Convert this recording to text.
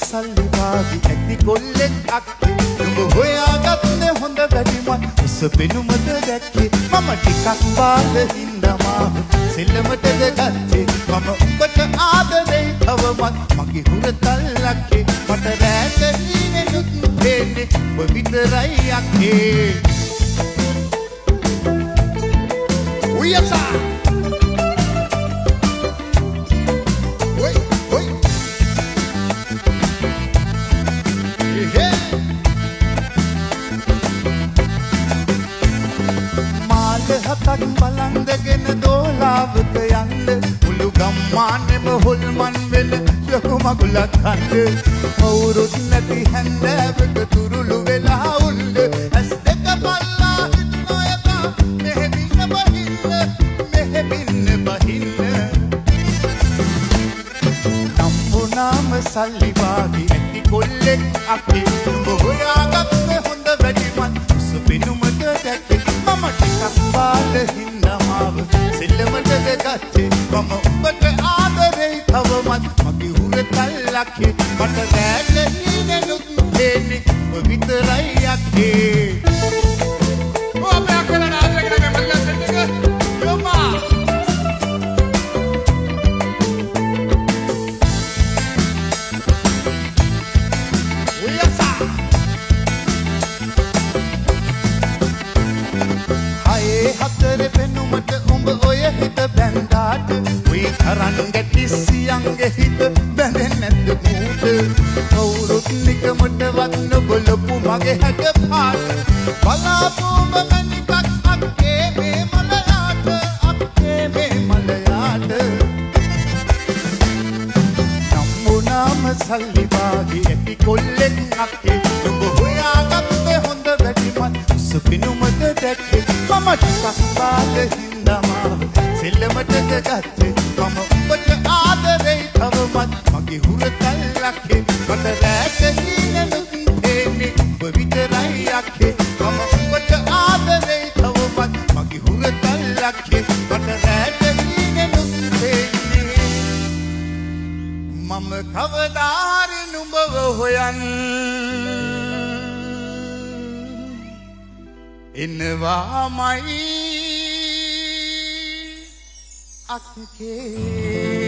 සල්ලි වාගේ ඇති කොල්ලෙක් අක්කේ නුඹ හොයාගත්තේ හොඳ වැඩිමත් උස පෙනුමද දැක්කේ මම ටිකක් බාලින්දා මාව සෙල්ලමටද ගත්තේ මම උඹට ආදරේ තවමත් මගේ හුරතල් ලක්කේ මට රැට නිනෙනුත් දෙන්නේ ඔබ විතරයි අක්කේ උයසා හතක් බලන්දගෙන දෝලාවක යන්න මුළු ගම්මානෙම හොල්මන් වෙන ලොකු මගුලක් කන්න කවුරුත් නැති හැන්දෑවක තුරුළු වෙලා උල්ල ඇස් දෙක බල්ලා හිටනෝ යතා මෙහෙමින්න බහින්න නම්බුනාම සල්ලි වාගේ ඇති කොල්ලෙක් අපේ නුඹ හොයාගත්තේ හොඳ වැඩිමත් උස පෙනුමද දැක්කේ මම ටිකක් බාලින්දා මාව සෙල්ලමටද ගත්තේ මම උඹට ආදරේ තවමත් මගේ හුරතල් ලක්කේ මට රැට නිනෙනුත් දෙන්නේ ඔබ විතරයි අක්කේ ඔබ අක්කලා ආදරේ කරගෙන මල්ලා සෙන්නක යොමා හතර පෙනුමට උඹ ඔය හිත බැන්දාට උයි තරන් ගැටිසියන්ගේ හිත බැඳෙන්නේ නැද්ද මූට කවුරුත් නිකමටවත් නොබලපු මගේ හැට පාට බලාපුම මනිකක් අක්කේ මේ මලයාට නම්බුනාම සල්ලි වාගේ ඇති කොල්ලෙක් අක්කේ නුඹ හොයාගත්තේ හොඳ වැඩිමත් උස පිනුමද දැක්කේ මම ටිකක් බාලින්දා මාව සෙල්ලමටද ගත්තේ මම උඹට ආදරේ තවමත් මගේ හුරතල් ලක්කේ මට රැට නිනෙනුත් දෙන්නේ ඔබ විතරයි අක්කේ මම උඹට ආදරේ තවමත් මගේ හුරතල් ලක්කේ මට රැට නිනෙනුත් දෙන්නේ මම කවදාරි නුඹව හොයන් එනවාමයි අක්කේ